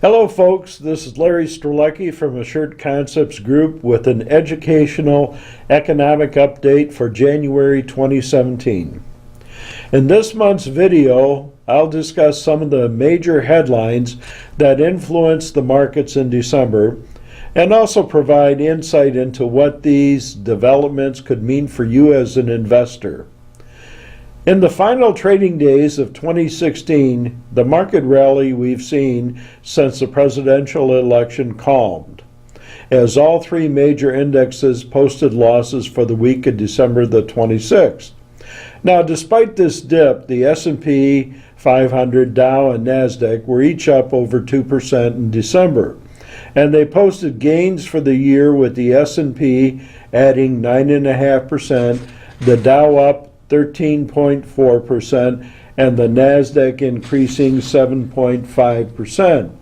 Hello folks, this is Larry Strzelecki from Assured Concepts Group with an educational economic update for January 2017. In this month's video, I'll discuss some of the major headlines that influenced the markets in December and also provide insight into what these developments could mean for you as an investor. In the final trading days of 2016, the market rally we've seen since the presidential election calmed, as all three major indexes posted losses for the week of December the 26th. Now, despite this dip, the S&P 500, Dow, and NASDAQ were each up over 2% in December, and they posted gains for the year with the S&P adding 9.5%, the Dow up 13.4%, and the NASDAQ increasing 7.5%.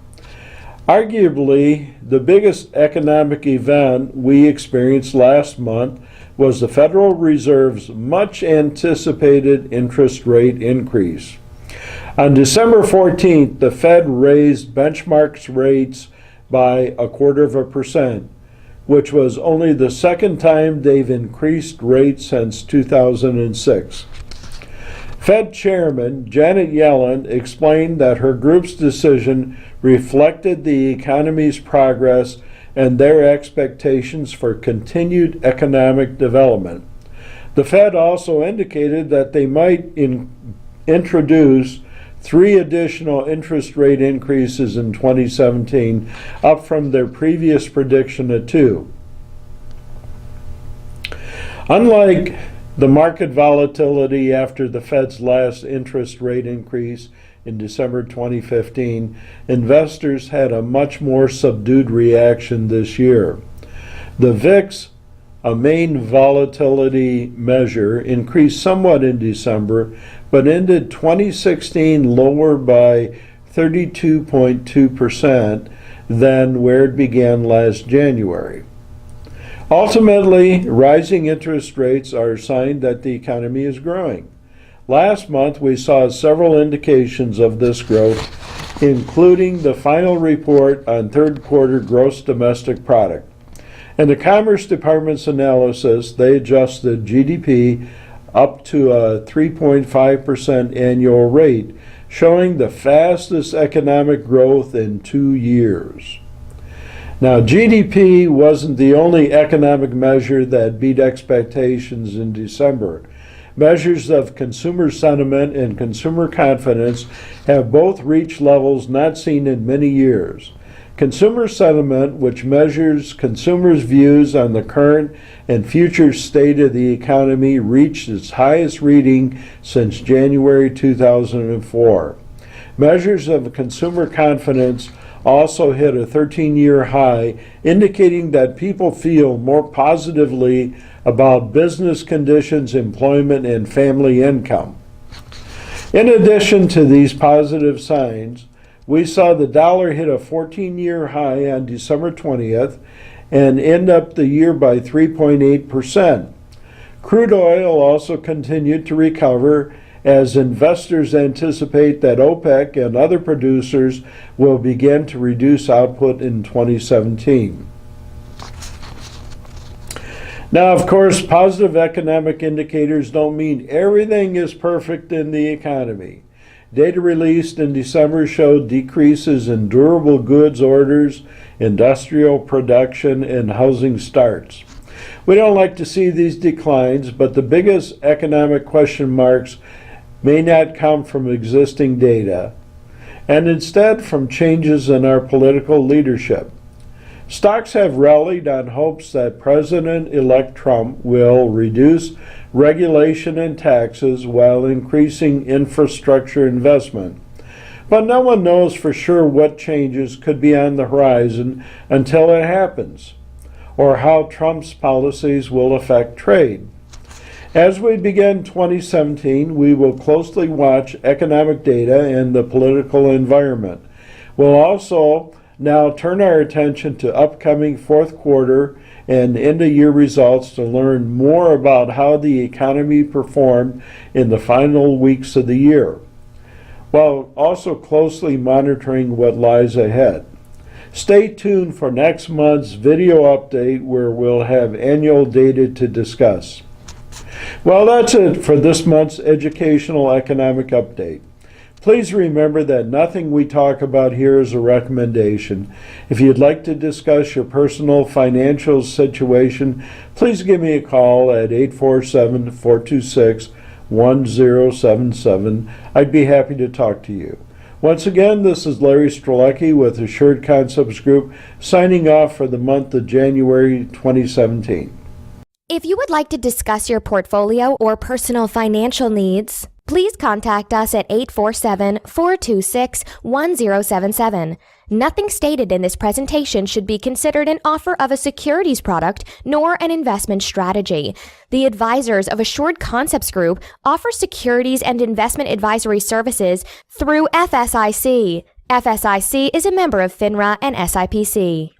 Arguably, the biggest economic event we experienced last month was the Federal Reserve's much anticipated interest rate increase. On December 14th, the Fed raised benchmark rates by 0.25%, which was only the second time they've increased rates since 2006. Fed Chairman Janet Yellen explained that her group's decision reflected the economy's progress and their expectations for continued economic development. The Fed also indicated that they might introduce 3 additional interest rate increases in 2017, up from their previous prediction of 2. Unlike the market volatility after the Fed's last interest rate increase in December 2015, investors had a much more subdued reaction this year. The VIX, a main volatility measure, increased somewhat in December, but ended 2016 lower by 32.2% than where it began last January. Ultimately, rising interest rates are a sign that the economy is growing. Last month, we saw several indications of this growth, including the final report on third quarter gross domestic product. In the Commerce Department's analysis, they adjusted GDP up to a 3.5% annual rate, showing the fastest economic growth in 2 years. Now, GDP wasn't the only economic measure that beat expectations in December. Measures of consumer sentiment and consumer confidence have both reached levels not seen in many years. Consumer sentiment, which measures consumers' views on the current and future state of the economy, reached its highest reading since January 2004. Measures of consumer confidence also hit a 13-year high, indicating that people feel more positively about business conditions, employment, and family income. In addition to these positive signs, we saw the dollar hit a 14-year high on December 20th and end up the year by 3.8%. Crude oil also continued to recover as investors anticipate that OPEC and other producers will begin to reduce output in 2017. Now, of course, positive economic indicators don't mean everything is perfect in the economy. Data released in December showed decreases in durable goods orders, industrial production, and housing starts. We don't like to see these declines, but the biggest economic question marks may not come from existing data, and instead from changes in our political leadership. Stocks have rallied on hopes that President-elect Trump will reduce regulation and taxes while increasing infrastructure investment. But no one knows for sure what changes could be on the horizon until it happens, or how Trump's policies will affect trade. As we begin 2017, we will closely watch economic data and the political environment. We'll also now turn our attention to upcoming fourth quarter and end-of-year results to learn more about how the economy performed in the final weeks of the year, while also closely monitoring what lies ahead. Stay tuned for next month's video update where we'll have annual data to discuss. Well, that's it for this month's Educational Economic Update. Please remember that nothing we talk about here is a recommendation. If you'd like to discuss your personal financial situation, please give me a call at 847-426-1077. I'd be happy to talk to you. Once again, this is Larry Strzelecki with Assured Concepts Group, signing off for the month of January 2017. If you would like to discuss your portfolio or personal financial needs, please contact us at 847-426-1077. Nothing stated in this presentation should be considered an offer of a securities product nor an investment strategy. The advisors of Assured Concepts Group offer securities and investment advisory services through FSIC. FSIC is a member of FINRA and SIPC.